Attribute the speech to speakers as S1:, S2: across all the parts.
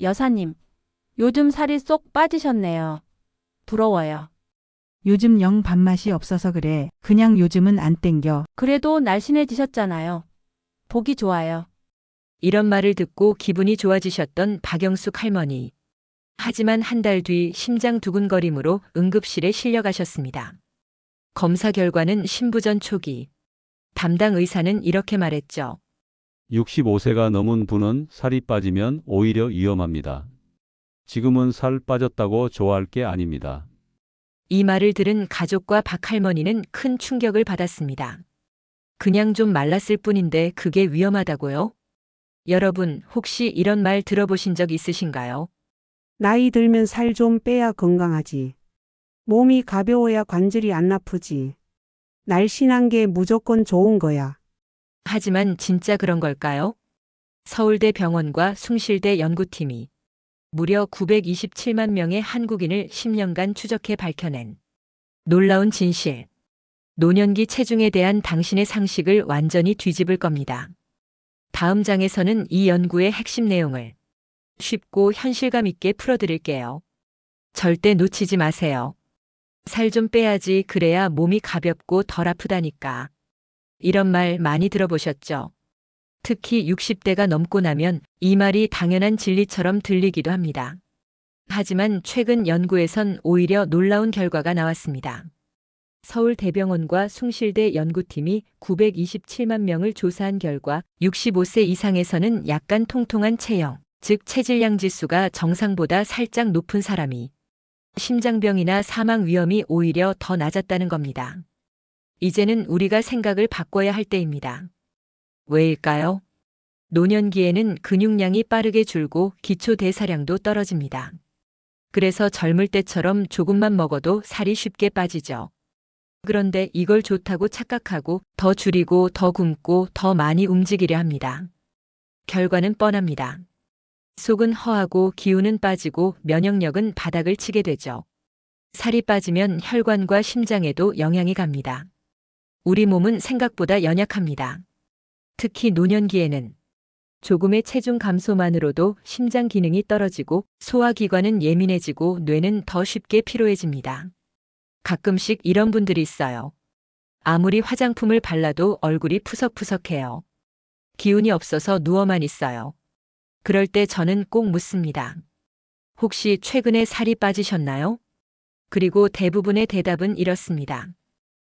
S1: 여사님, 요즘 살이 쏙 빠지셨네요. 부러워요.
S2: 요즘 영 밥맛이 없어서 그래. 그냥 요즘은 안 땡겨.
S1: 그래도 날씬해지셨잖아요. 보기 좋아요.
S3: 이런 말을 듣고 기분이 좋아지셨던 박영숙 할머니. 하지만 한 달 뒤 심장 두근거림으로 응급실에 실려가셨습니다. 검사 결과는 신부전 초기. 담당 의사는 이렇게 말했죠.
S4: 65세가 넘은 분은 살이 빠지면 오히려 위험합니다. 지금은 살 빠졌다고 좋아할 게 아닙니다.
S3: 이 말을 들은 가족과 박 할머니는 큰 충격을 받았습니다. 그냥 좀 말랐을 뿐인데 그게 위험하다고요? 여러분, 혹시 이런 말 들어보신 적 있으신가요?
S5: 나이 들면 살 좀 빼야 건강하지. 몸이 가벼워야 관절이 안 아프지. 날씬한 게 무조건 좋은 거야.
S3: 하지만 진짜 그런 걸까요? 서울대 병원과 숭실대 연구팀이 무려 927만 명의 한국인을 10년간 추적해 밝혀낸 놀라운 진실. 노년기 체중에 대한 당신의 상식을 완전히 뒤집을 겁니다. 다음 장에서는 이 연구의 핵심 내용을 쉽고 현실감 있게 풀어드릴게요. 절대 놓치지 마세요. 살 좀 빼야지 그래야 몸이 가볍고 덜 아프다니까. 이런 말 많이 들어보셨죠? 특히 60대가 넘고 나면 이 말이 당연한 진리처럼 들리기도 합니다. 하지만 최근 연구에선 오히려 놀라운 결과가 나왔습니다. 서울대병원과 숭실대 연구팀이 927만 명을 조사한 결과 65세 이상에서는 약간 통통한 체형, 즉 체질량 지수가 정상보다 살짝 높은 사람이 심장병이나 사망 위험이 오히려 더 낮았다는 겁니다. 이제는 우리가 생각을 바꿔야 할 때입니다. 왜일까요? 노년기에는 근육량이 빠르게 줄고 기초 대사량도 떨어집니다. 그래서 젊을 때처럼 조금만 먹어도 살이 쉽게 빠지죠. 그런데 이걸 좋다고 착각하고 더 줄이고 더 굶고 더 많이 움직이려 합니다. 결과는 뻔합니다. 속은 허하고 기운은 빠지고 면역력은 바닥을 치게 되죠. 살이 빠지면 혈관과 심장에도 영향이 갑니다. 우리 몸은 생각보다 연약합니다. 특히 노년기에는 조금의 체중 감소만으로도 심장 기능이 떨어지고 소화기관은 예민해지고 뇌는 더 쉽게 피로해집니다. 가끔씩 이런 분들이 있어요. 아무리 화장품을 발라도 얼굴이 푸석푸석해요. 기운이 없어서 누워만 있어요. 그럴 때 저는 꼭 묻습니다. 혹시 최근에 살이 빠지셨나요? 그리고 대부분의 대답은 이렇습니다.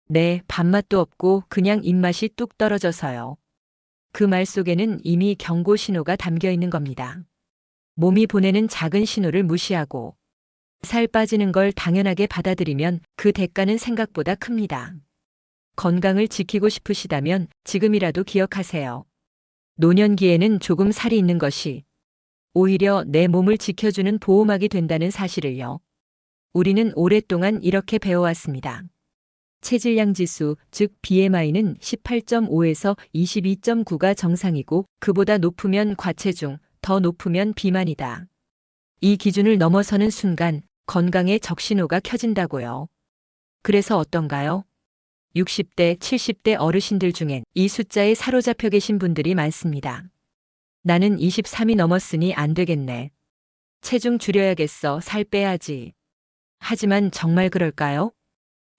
S3: 네, 밥맛도 없고 그냥 입맛이 뚝 떨어져서요. 그 말 속에는 이미 경고 신호가 담겨 있는 겁니다. 몸이 보내는 작은 신호를 무시하고 살 빠지는 걸 당연하게 받아들이면 그 대가는 생각보다 큽니다. 건강을 지키고 싶으시다면 지금이라도 기억하세요. 노년기에는 조금 살이 있는 것이 오히려 내 몸을 지켜주는 보호막이 된다는 사실을요. 우리는 오랫동안 이렇게 배워왔습니다. 체질량 지수, 즉 BMI는 18.5에서 22.9가 정상이고 그보다 높으면 과체중, 더 높으면 비만이다. 이 기준을 넘어서는 순간 건강에 적신호가 켜진다고요. 그래서 어떤가요? 60대, 70대 어르신들 중엔 이 숫자에 사로잡혀 계신 분들이 많습니다. 나는 23이 넘었으니 안 되겠네. 체중 줄여야겠어. 살 빼야지. 하지만 정말 그럴까요?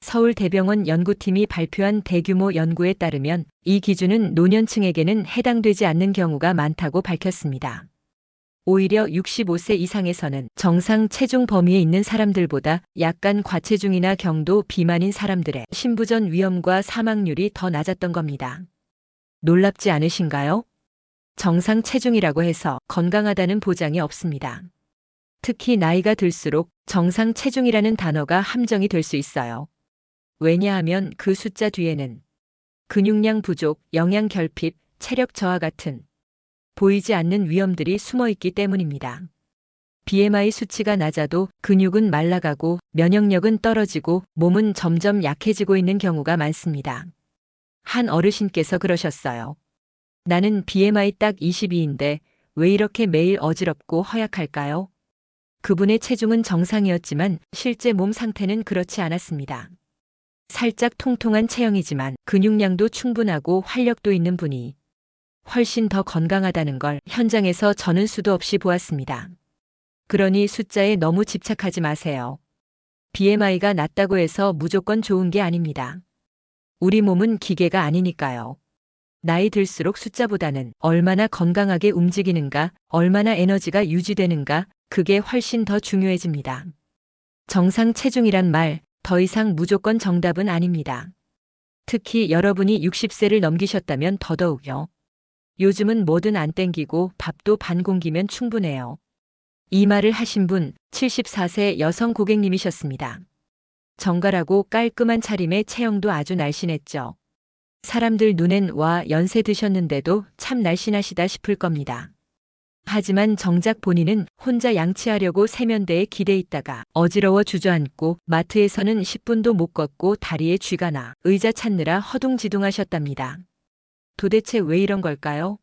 S3: 서울대병원 연구팀이 발표한 대규모 연구에 따르면 이 기준은 노년층에게는 해당되지 않는 경우가 많다고 밝혔습니다. 오히려 65세 이상에서는 정상 체중 범위에 있는 사람들보다 약간 과체중이나 경도 비만인 사람들의 심부전 위험과 사망률이 더 낮았던 겁니다. 놀랍지 않으신가요? 정상 체중이라고 해서 건강하다는 보장이 없습니다. 특히 나이가 들수록 정상 체중이라는 단어가 함정이 될 수 있어요. 왜냐하면 그 숫자 뒤에는 근육량 부족, 영양 결핍, 체력 저하 같은 보이지 않는 위험들이 숨어 있기 때문입니다. BMI 수치가 낮아도 근육은 말라가고 면역력은 떨어지고 몸은 점점 약해지고 있는 경우가 많습니다. 한 어르신께서 그러셨어요. 나는 BMI 딱 22인데 왜 이렇게 매일 어지럽고 허약할까요? 그분의 체중은 정상이었지만 실제 몸 상태는 그렇지 않았습니다. 살짝 통통한 체형이지만 근육량도 충분하고 활력도 있는 분이 훨씬 더 건강하다는 걸 현장에서 저는 수도 없이 보았습니다. 그러니 숫자에 너무 집착하지 마세요. BMI가 낮다고 해서 무조건 좋은 게 아닙니다. 우리 몸은 기계가 아니니까요. 나이 들수록 숫자보다는 얼마나 건강하게 움직이는가, 얼마나 에너지가 유지되는가, 그게 훨씬 더 중요해집니다. 정상 체중이란 말, 더 이상 무조건 정답은 아닙니다. 특히 여러분이 60세를 넘기셨다면 더더욱요. 요즘은 뭐든 안 땡기고 밥도 반 공기면 충분해요. 이 말을 하신 분 74세 여성 고객님이셨습니다. 정갈하고 깔끔한 차림에 체형도 아주 날씬했죠. 사람들 눈엔 와 연세 드셨는데도 참 날씬하시다 싶을 겁니다. 하지만 정작 본인은 혼자 양치하려고 세면대에 기대 있다가 어지러워 주저앉고 마트에서는 10분도 못 걷고 다리에 쥐가 나 의자 찾느라 허둥지둥하셨답니다. 도대체 왜 이런 걸까요?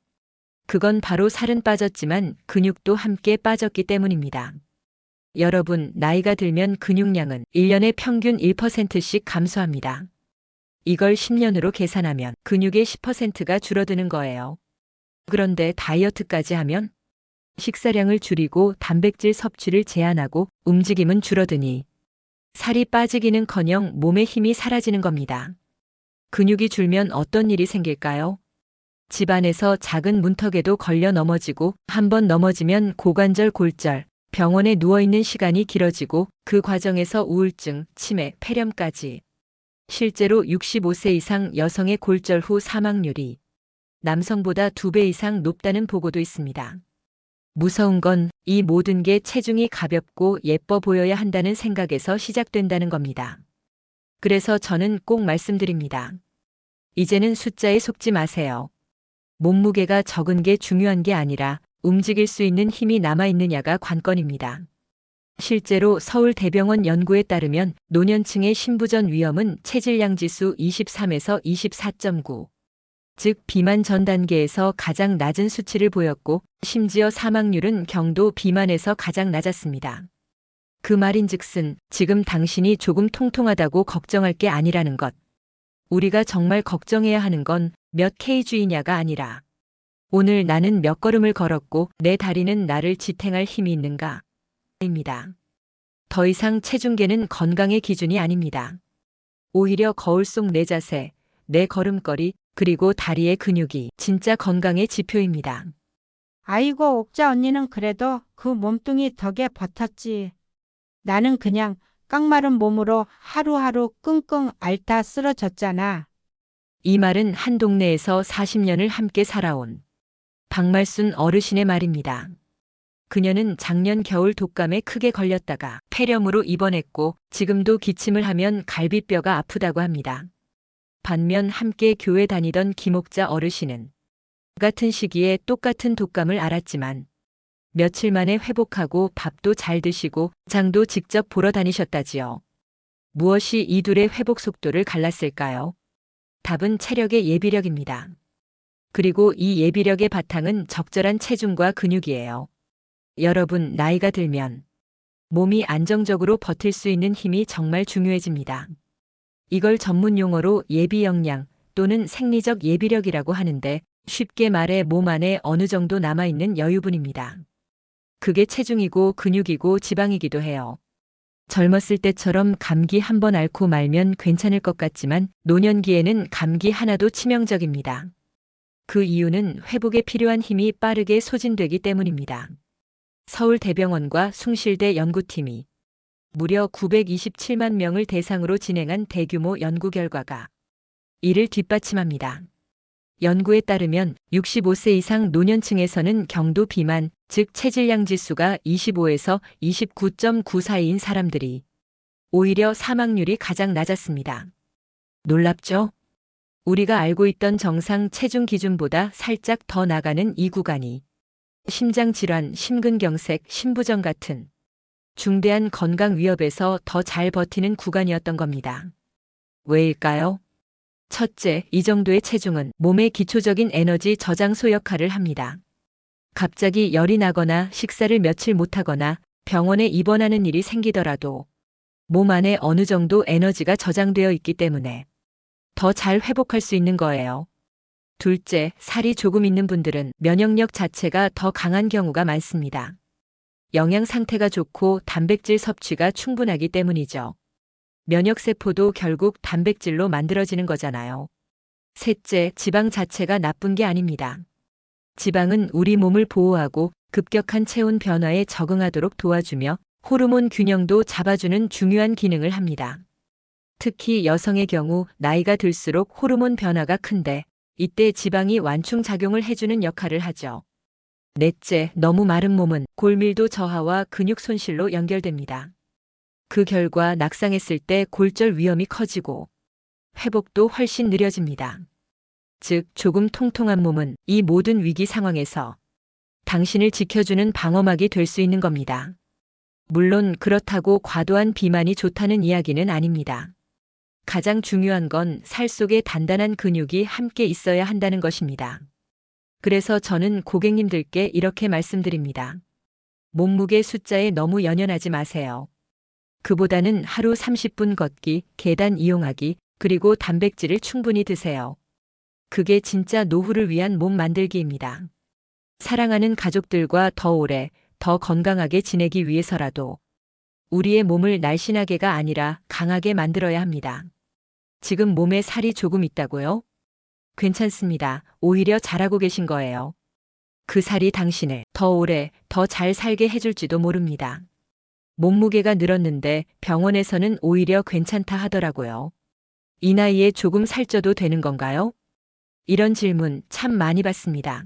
S3: 그건 바로 살은 빠졌지만 근육도 함께 빠졌기 때문입니다. 여러분, 나이가 들면 근육량은 1년에 평균 1%씩 감소합니다. 이걸 10년으로 계산하면 근육의 10%가 줄어드는 거예요. 그런데 다이어트까지 하면 식사량을 줄이고 단백질 섭취를 제한하고 움직임은 줄어드니 살이 빠지기는커녕 몸의 힘이 사라지는 겁니다. 근육이 줄면 어떤 일이 생길까요? 집안에서 작은 문턱에도 걸려 넘어지고 한번 넘어지면 고관절 골절, 병원에 누워있는 시간이 길어지고 그 과정에서 우울증, 치매, 폐렴까지. 실제로 65세 이상 여성의 골절 후 사망률이 남성보다 2배 이상 높다는 보고도 있습니다. 무서운 건 이 모든 게 체중이 가볍고 예뻐 보여야 한다는 생각에서 시작된다는 겁니다. 그래서 저는 꼭 말씀드립니다. 이제는 숫자에 속지 마세요. 몸무게가 적은 게 중요한 게 아니라 움직일 수 있는 힘이 남아있느냐가 관건입니다. 실제로 서울대병원 연구에 따르면 노년층의 신부전 위험은 체질량 지수 23에서 24.9, 즉 비만 전 단계에서 가장 낮은 수치를 보였고 심지어 사망률은 경도 비만에서 가장 낮았습니다. 그 말인즉슨 지금 당신이 조금 통통하다고 걱정할 게 아니라는 것. 우리가 정말 걱정해야 하는 건 몇 kg이냐가 아니라 오늘 나는 몇 걸음을 걸었고 내 다리는 나를 지탱할 힘이 있는가? 입니다. 더 이상 체중계는 건강의 기준이 아닙니다. 오히려 거울 속 내 자세, 내 걸음걸이, 그리고 다리의 근육이 진짜 건강의 지표입니다.
S6: 아이고, 옥자 언니는 그래도 그 몸뚱이 덕에 버텼지. 나는 그냥 깡마른 몸으로 하루하루 끙끙 앓다 쓰러졌잖아.
S3: 이 말은 한 동네에서 40년을 함께 살아온 박말순 어르신의 말입니다. 그녀는 작년 겨울 독감에 크게 걸렸다가 폐렴으로 입원했고 지금도 기침을 하면 갈비뼈가 아프다고 합니다. 반면 함께 교회 다니던 김옥자 어르신은 같은 시기에 똑같은 독감을 앓았지만 며칠 만에 회복하고 밥도 잘 드시고 장도 직접 보러 다니셨다지요. 무엇이 이 둘의 회복 속도를 갈랐을까요? 답은 체력의 예비력입니다. 그리고 이 예비력의 바탕은 적절한 체중과 근육이에요. 여러분, 나이가 들면 몸이 안정적으로 버틸 수 있는 힘이 정말 중요해집니다. 이걸 전문 용어로 예비 역량 또는 생리적 예비력이라고 하는데 쉽게 말해 몸 안에 어느 정도 남아있는 여유분입니다. 그게 체중이고 근육이고 지방이기도 해요. 젊었을 때처럼 감기 한 번 앓고 말면 괜찮을 것 같지만 노년기에는 감기 하나도 치명적입니다. 그 이유는 회복에 필요한 힘이 빠르게 소진되기 때문입니다. 서울대병원과 숭실대 연구팀이 무려 927만 명을 대상으로 진행한 대규모 연구 결과가 이를 뒷받침합니다. 연구에 따르면 65세 이상 노년층에서는 경도 비만, 즉 체질량 지수가 25에서 29.9 사이인 사람들이 오히려 사망률이 가장 낮았습니다. 놀랍죠? 우리가 알고 있던 정상 체중 기준보다 살짝 더 나가는 이 구간이 심장질환, 심근경색, 심부전 같은 중대한 건강 위협에서 더 잘 버티는 구간이었던 겁니다. 왜일까요? 첫째, 이 정도의 체중은 몸의 기초적인 에너지 저장소 역할을 합니다. 갑자기 열이 나거나 식사를 며칠 못하거나 병원에 입원하는 일이 생기더라도 몸 안에 어느 정도 에너지가 저장되어 있기 때문에 더 잘 회복할 수 있는 거예요. 둘째, 살이 조금 있는 분들은 면역력 자체가 더 강한 경우가 많습니다. 영양 상태가 좋고 단백질 섭취가 충분하기 때문이죠. 면역세포도 결국 단백질로 만들어지는 거잖아요. 셋째, 지방 자체가 나쁜 게 아닙니다. 지방은 우리 몸을 보호하고 급격한 체온 변화에 적응하도록 도와주며 호르몬 균형도 잡아주는 중요한 기능을 합니다. 특히 여성의 경우 나이가 들수록 호르몬 변화가 큰데 이때 지방이 완충작용을 해주는 역할을 하죠. 넷째, 너무 마른 몸은 골밀도 저하와 근육 손실로 연결됩니다. 그 결과 낙상했을 때 골절 위험이 커지고 회복도 훨씬 느려집니다. 즉, 조금 통통한 몸은 이 모든 위기 상황에서 당신을 지켜주는 방어막이 될 수 있는 겁니다. 물론 그렇다고 과도한 비만이 좋다는 이야기는 아닙니다. 가장 중요한 건 살 속에 단단한 근육이 함께 있어야 한다는 것입니다. 그래서 저는 고객님들께 이렇게 말씀드립니다. 몸무게 숫자에 너무 연연하지 마세요. 그보다는 하루 30분 걷기, 계단 이용하기, 그리고 단백질을 충분히 드세요. 그게 진짜 노후를 위한 몸 만들기입니다. 사랑하는 가족들과 더 오래, 더 건강하게 지내기 위해서라도 우리의 몸을 날씬하게가 아니라 강하게 만들어야 합니다. 지금 몸에 살이 조금 있다고요? 괜찮습니다. 오히려 잘하고 계신 거예요. 그 살이 당신을 더 오래, 더 잘 살게 해줄지도 모릅니다. 몸무게가 늘었는데 병원에서는 오히려 괜찮다 하더라고요. 이 나이에 조금 살쪄도 되는 건가요? 이런 질문 참 많이 받습니다.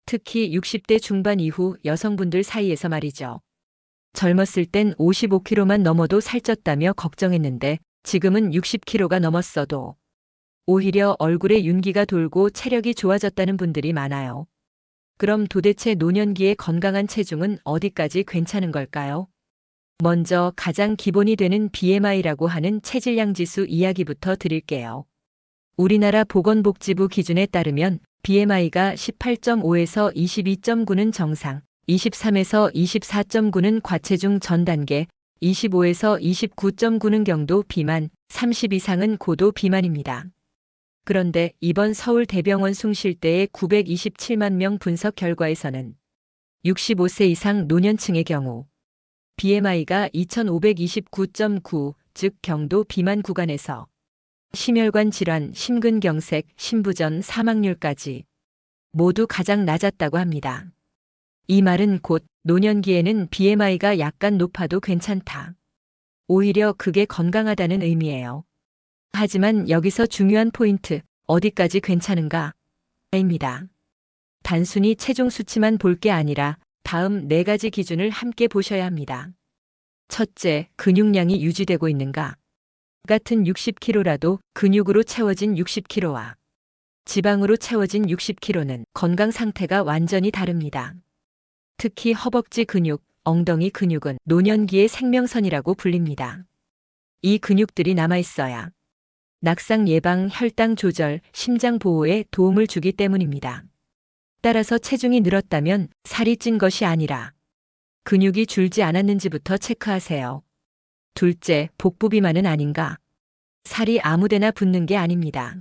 S3: 특히 60대 중반 이후 여성분들 사이에서 말이죠. 젊었을 땐 55kg만 넘어도 살쪘다며 걱정했는데 지금은 60kg가 넘었어도 오히려 얼굴에 윤기가 돌고 체력이 좋아졌다는 분들이 많아요. 그럼 도대체 노년기의 건강한 체중은 어디까지 괜찮은 걸까요? 먼저 가장 기본이 되는 BMI라고 하는 체질량 지수 이야기부터 드릴게요. 우리나라 보건복지부 기준에 따르면 BMI가 18.5에서 22.9는 정상, 23에서 24.9는 과체중 전 단계, 25에서 29.9는 경도 비만, 30 이상은 고도 비만입니다. 그런데 이번 서울대병원 숭실대의 927만 명 분석 결과에서는 65세 이상 노년층의 경우 BMI가 2529.9, 즉 경도 비만 구간에서 심혈관 질환, 심근경색, 심부전, 사망률까지 모두 가장 낮았다고 합니다. 이 말은 곧 노년기에는 BMI가 약간 높아도 괜찮다. 오히려 그게 건강하다는 의미예요. 하지만 여기서 중요한 포인트, 어디까지 괜찮은가? 입니다. 단순히 체중 수치만 볼 게 아니라 다음 4가지 기준을 함께 보셔야 합니다. 첫째, 근육량이 유지되고 있는가? 같은 60kg라도 근육으로 채워진 60kg와 지방으로 채워진 60kg는 건강 상태가 완전히 다릅니다. 특히 허벅지 근육, 엉덩이 근육은 노년기의 생명선이라고 불립니다. 이 근육들이 남아있어야 낙상 예방, 혈당 조절, 심장 보호에 도움을 주기 때문입니다. 따라서 체중이 늘었다면 살이 찐 것이 아니라 근육이 줄지 않았는지부터 체크하세요. 둘째, 복부 비만은 아닌가? 살이 아무데나 붙는 게 아닙니다.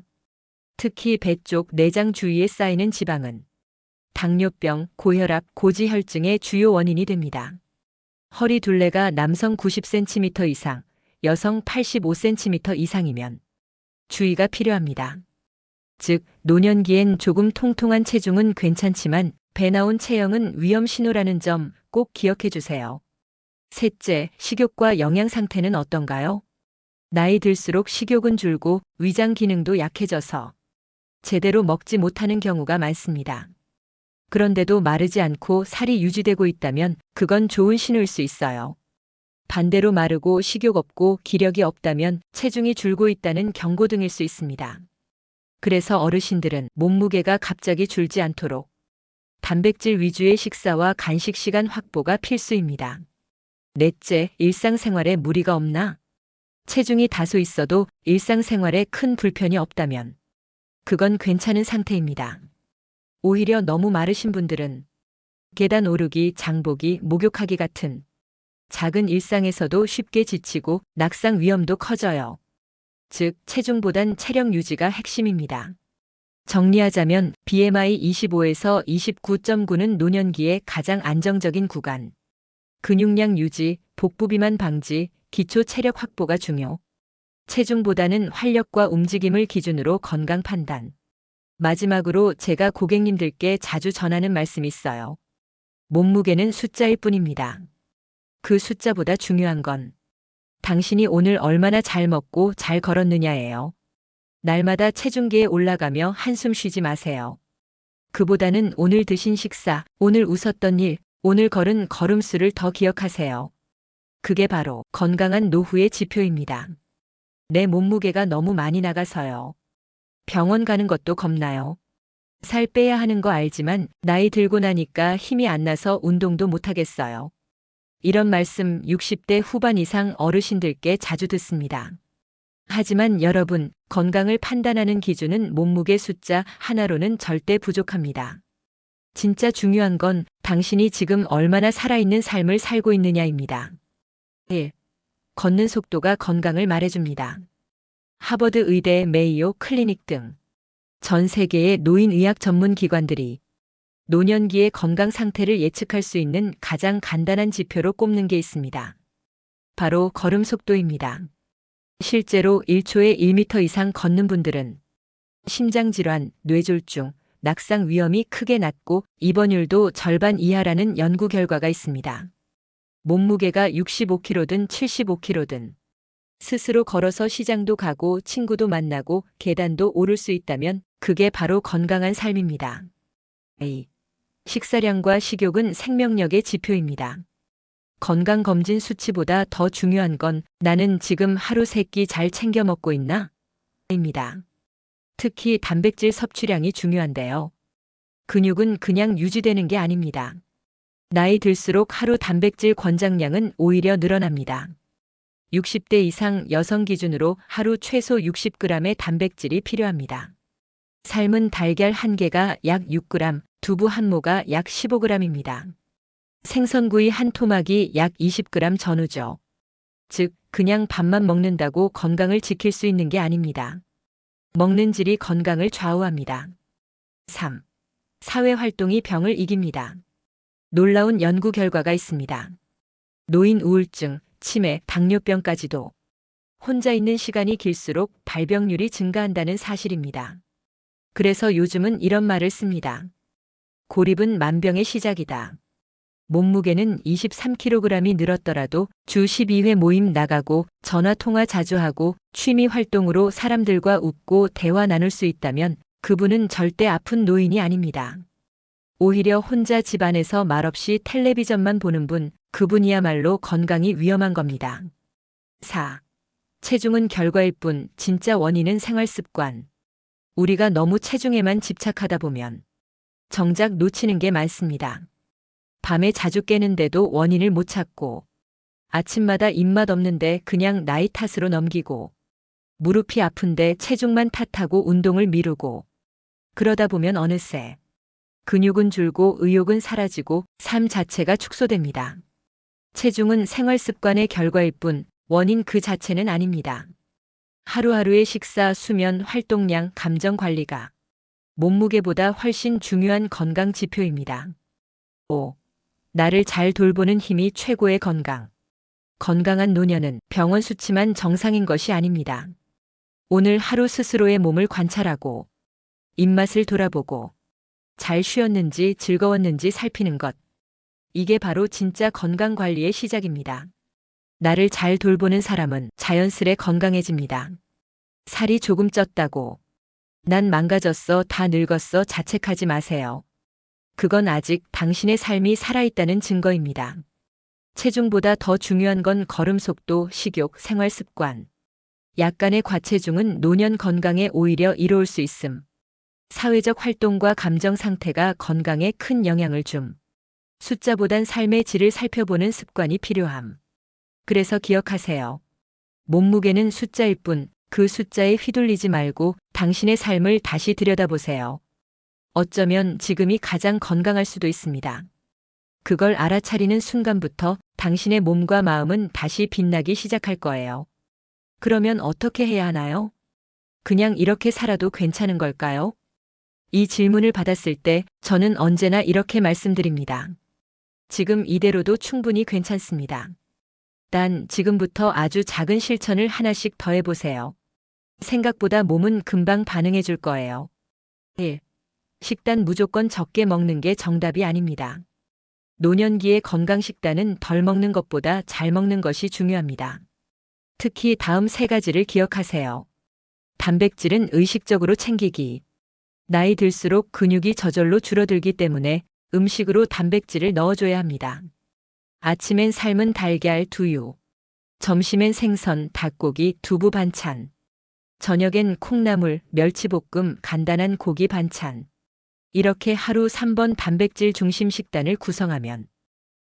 S3: 특히 배 쪽 내장 주위에 쌓이는 지방은 당뇨병, 고혈압, 고지혈증의 주요 원인이 됩니다. 허리 둘레가 남성 90cm 이상, 여성 85cm 이상이면 주의가 필요합니다. 즉, 노년기엔 조금 통통한 체중은 괜찮지만 배 나온 체형은 위험 신호라는 점 꼭 기억해 주세요. 셋째, 식욕과 영양 상태는 어떤가요? 나이 들수록 식욕은 줄고 위장 기능도 약해져서 제대로 먹지 못하는 경우가 많습니다. 그런데도 마르지 않고 살이 유지되고 있다면 그건 좋은 신호일 수 있어요. 반대로 마르고 식욕 없고 기력이 없다면 체중이 줄고 있다는 경고등일 수 있습니다. 그래서 어르신들은 몸무게가 갑자기 줄지 않도록 단백질 위주의 식사와 간식 시간 확보가 필수입니다. 넷째, 일상생활에 무리가 없나? 체중이 다소 있어도 일상생활에 큰 불편이 없다면 그건 괜찮은 상태입니다. 오히려 너무 마르신 분들은 계단 오르기, 장보기, 목욕하기 같은 작은 일상에서도 쉽게 지치고 낙상 위험도 커져요. 즉, 체중보단 체력 유지가 핵심입니다. 정리하자면 BMI 25에서 29.9는 노년기의 가장 안정적인 구간. 근육량 유지, 복부 비만 방지, 기초 체력 확보가 중요. 체중보다는 활력과 움직임을 기준으로 건강 판단. 마지막으로 제가 고객님들께 자주 전하는 말씀이 있어요. 몸무게는 숫자일 뿐입니다. 그 숫자보다 중요한 건 당신이 오늘 얼마나 잘 먹고 잘 걸었느냐예요. 날마다 체중계에 올라가며 한숨 쉬지 마세요. 그보다는 오늘 드신 식사, 오늘 웃었던 일, 오늘 걸은 걸음수를 더 기억하세요. 그게 바로 건강한 노후의 지표입니다. 내 몸무게가 너무 많이 나가서요. 병원 가는 것도 겁나요. 살 빼야 하는 거 알지만 나이 들고 나니까 힘이 안 나서 운동도 못 하겠어요. 이런 말씀 60대 후반 이상 어르신들께 자주 듣습니다. 하지만 여러분, 건강을 판단하는 기준은 몸무게 숫자 하나로는 절대 부족합니다. 진짜 중요한 건 당신이 지금 얼마나 살아있는 삶을 살고 있느냐입니다. 1. 걷는 속도가 건강을 말해줍니다. 하버드 의대, 메이오 클리닉 등 전 세계의 노인의학 전문 기관들이 노년기의 건강 상태를 예측할 수 있는 가장 간단한 지표로 꼽는 게 있습니다. 바로 걸음 속도입니다. 실제로 1초에 1m 이상 걷는 분들은 심장질환, 뇌졸중, 낙상 위험이 크게 낮고 입원율도 절반 이하라는 연구 결과가 있습니다. 몸무게가 65kg든 75kg든 스스로 걸어서 시장도 가고 친구도 만나고 계단도 오를 수 있다면 그게 바로 건강한 삶입니다. A. 식사량과 식욕은 생명력의 지표입니다. 건강검진 수치보다 더 중요한 건 나는 지금 하루 3끼 잘 챙겨 먹고 있나? 입니다. 특히 단백질 섭취량이 중요한데요. 근육은 그냥 유지되는 게 아닙니다. 나이 들수록 하루 단백질 권장량은 오히려 늘어납니다. 60대 이상 여성 기준으로 하루 최소 60g의 단백질이 필요합니다. 삶은 달걀 1개가 약 6g, 두부 한 모가 약 15g입니다. 생선구이 한 토막이 약 20g 전후죠. 즉, 그냥 밥만 먹는다고 건강을 지킬 수 있는 게 아닙니다. 먹는 질이 건강을 좌우합니다. 3. 사회활동이 병을 이깁니다. 놀라운 연구 결과가 있습니다. 노인 우울증, 치매, 당뇨병까지도 혼자 있는 시간이 길수록 발병률이 증가한다는 사실입니다. 그래서 요즘은 이런 말을 씁니다. 고립은 만병의 시작이다. 몸무게는 23kg이 늘었더라도 주 12회 모임 나가고 전화 통화 자주 하고 취미 활동으로 사람들과 웃고 대화 나눌 수 있다면 그분은 절대 아픈 노인이 아닙니다. 오히려 혼자 집안에서 말없이 텔레비전만 보는 분, 그분이야말로 건강이 위험한 겁니다. 4. 체중은 결과일 뿐 진짜 원인은 생활습관. 우리가 너무 체중에만 집착하다 보면 정작 놓치는 게 많습니다. 밤에 자주 깨는데도 원인을 못 찾고 아침마다 입맛 없는데 그냥 나이 탓으로 넘기고 무릎이 아픈데 체중만 탓하고 운동을 미루고 그러다 보면 어느새 근육은 줄고 의욕은 사라지고 삶 자체가 축소됩니다. 체중은 생활 습관의 결과일 뿐 원인 그 자체는 아닙니다. 하루하루의 식사, 수면, 활동량, 감정 관리가 몸무게보다 훨씬 중요한 건강 지표입니다. 5. 나를 잘 돌보는 힘이 최고의 건강. 건강한 노년은 병원 수치만 정상인 것이 아닙니다. 오늘 하루 스스로의 몸을 관찰하고 입맛을 돌아보고 잘 쉬었는지 즐거웠는지 살피는 것. 이게 바로 진짜 건강 관리의 시작입니다. 나를 잘 돌보는 사람은 자연스레 건강해집니다. 살이 조금 쪘다고 난 망가졌어, 다 늙었어 자책하지 마세요. 그건 아직 당신의 삶이 살아있다는 증거입니다. 체중보다 더 중요한 건 걸음 속도, 식욕, 생활 습관. 약간의 과체중은 노년 건강에 오히려 이로울 수 있음. 사회적 활동과 감정 상태가 건강에 큰 영향을 줌. 숫자보단 삶의 질을 살펴보는 습관이 필요함. 그래서 기억하세요. 몸무게는 숫자일 뿐 그 숫자에 휘둘리지 말고 당신의 삶을 다시 들여다보세요. 어쩌면 지금이 가장 건강할 수도 있습니다. 그걸 알아차리는 순간부터 당신의 몸과 마음은 다시 빛나기 시작할 거예요. 그러면 어떻게 해야 하나요? 그냥 이렇게 살아도 괜찮은 걸까요? 이 질문을 받았을 때 저는 언제나 이렇게 말씀드립니다. 지금 이대로도 충분히 괜찮습니다. 단 지금부터 아주 작은 실천을 하나씩 더 해보세요. 생각보다 몸은 금방 반응해 줄 거예요. 1. 식단 무조건 적게 먹는 게 정답이 아닙니다. 노년기의 건강 식단은 덜 먹는 것보다 잘 먹는 것이 중요합니다. 특히 다음 3가지를 기억하세요. 단백질은 의식적으로 챙기기. 나이 들수록 근육이 저절로 줄어들기 때문에 음식으로 단백질을 넣어줘야 합니다. 아침엔 삶은 달걀, 두유. 점심엔 생선, 닭고기, 두부 반찬. 저녁엔 콩나물, 멸치볶음, 간단한 고기 반찬. 이렇게 하루 3번 단백질 중심 식단을 구성하면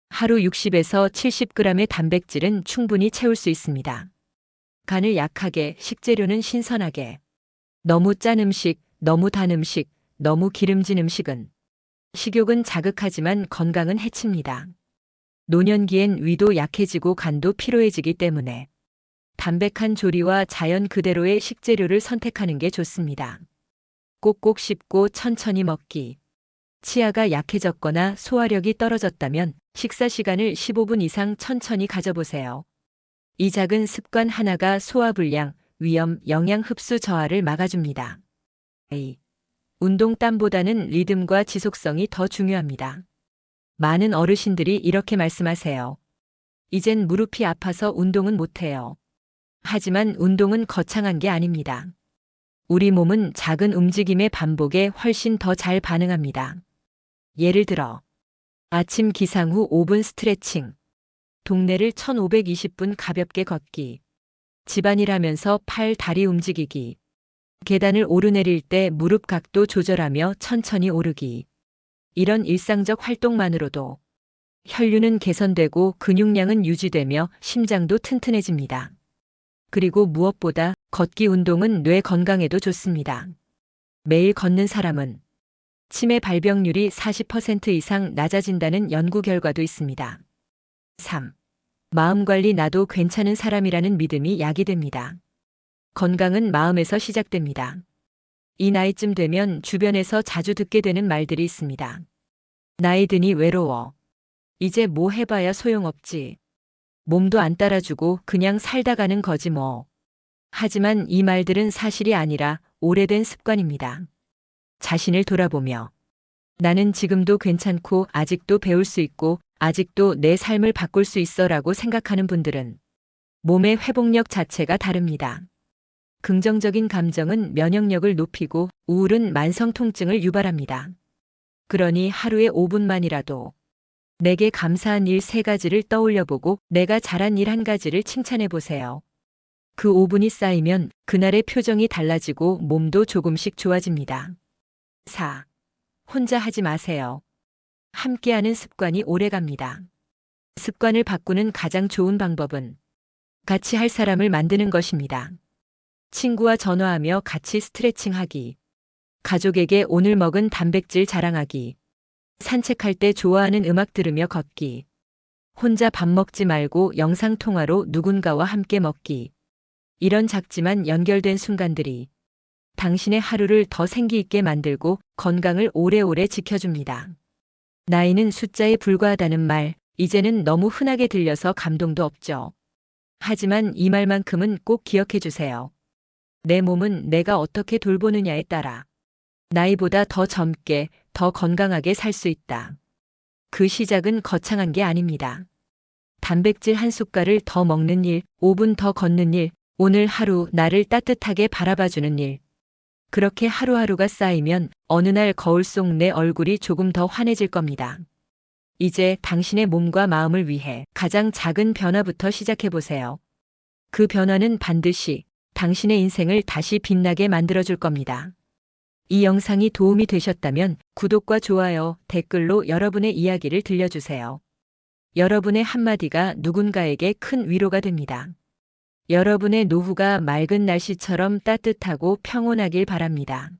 S3: 하루 60에서 70g의 단백질은 충분히 채울 수 있습니다. 간을 약하게, 식재료는 신선하게. 너무 짠 음식, 너무 단 음식, 너무 기름진 음식은 식욕은 자극하지만 건강은 해칩니다. 노년기엔 위도 약해지고 간도 피로해지기 때문에 담백한 조리와 자연 그대로의 식재료를 선택하는 게 좋습니다. 꼭꼭 씹고 천천히 먹기. 치아가 약해졌거나 소화력이 떨어졌다면 식사 시간을 15분 이상 천천히 가져보세요. 이 작은 습관 하나가 소화불량, 위염, 영양 흡수 저하를 막아줍니다. A. 운동 땀보다는 리듬과 지속성이 더 중요합니다. 많은 어르신들이 이렇게 말씀하세요. 이젠 무릎이 아파서 운동은 못해요. 하지만 운동은 거창한 게 아닙니다. 우리 몸은 작은 움직임의 반복에 훨씬 더 잘 반응합니다. 예를 들어 아침 기상 후 5분 스트레칭, 동네를 1520분 가볍게 걷기, 집안일 하면서 팔, 다리 움직이기, 계단을 오르내릴 때 무릎 각도 조절하며 천천히 오르기. 이런 일상적 활동만으로도 혈류는 개선되고 근육량은 유지되며 심장도 튼튼해집니다. 그리고 무엇보다 걷기 운동은 뇌 건강에도 좋습니다. 매일 걷는 사람은 치매 발병률이 40% 이상 낮아진다는 연구 결과도 있습니다. 3. 마음관리 나도 괜찮은 사람이라는 믿음이 약이 됩니다. 건강은 마음에서 시작됩니다. 이 나이쯤 되면 주변에서 자주 듣게 되는 말들이 있습니다. 나이 드니 외로워. 이제 뭐 해봐야 소용없지. 몸도 안 따라주고 그냥 살다 가는 거지 뭐. 하지만 이 말들은 사실이 아니라 오래된 습관입니다. 자신을 돌아보며 나는 지금도 괜찮고 아직도 배울 수 있고 아직도 내 삶을 바꿀 수 있어라고 생각하는 분들은 몸의 회복력 자체가 다릅니다. 긍정적인 감정은 면역력을 높이고 우울은 만성 통증을 유발합니다. 그러니 하루에 5분만이라도 내게 감사한 일 3가지를 떠올려보고 내가 잘한 일 1가지를 칭찬해보세요. 그 5분이 쌓이면 그날의 표정이 달라지고 몸도 조금씩 좋아집니다. 4. 혼자 하지 마세요. 함께하는 습관이 오래갑니다. 습관을 바꾸는 가장 좋은 방법은 같이 할 사람을 만드는 것입니다. 친구와 전화하며 같이 스트레칭하기, 가족에게 오늘 먹은 단백질 자랑하기, 산책할 때 좋아하는 음악 들으며 걷기, 혼자 밥 먹지 말고 영상통화로 누군가와 함께 먹기. 이런 작지만 연결된 순간들이 당신의 하루를 더 생기 있게 만들고 건강을 오래오래 지켜줍니다. 나이는 숫자에 불과하다는 말, 이제는 너무 흔하게 들려서 감동도 없죠. 하지만 이 말만큼은 꼭 기억해 주세요. 내 몸은 내가 어떻게 돌보느냐에 따라 나이보다 더 젊게, 더 건강하게 살 수 있다. 그 시작은 거창한 게 아닙니다. 단백질 한 숟갈을 더 먹는 일, 5분 더 걷는 일, 오늘 하루 나를 따뜻하게 바라봐주는 일. 그렇게 하루하루가 쌓이면 어느 날 거울 속 내 얼굴이 조금 더 환해질 겁니다. 이제 당신의 몸과 마음을 위해 가장 작은 변화부터 시작해보세요. 그 변화는 반드시 당신의 인생을 다시 빛나게 만들어줄 겁니다. 이 영상이 도움이 되셨다면 구독과 좋아요, 댓글로 여러분의 이야기를 들려주세요. 여러분의 한마디가 누군가에게 큰 위로가 됩니다. 여러분의 노후가 맑은 날씨처럼 따뜻하고 평온하길 바랍니다.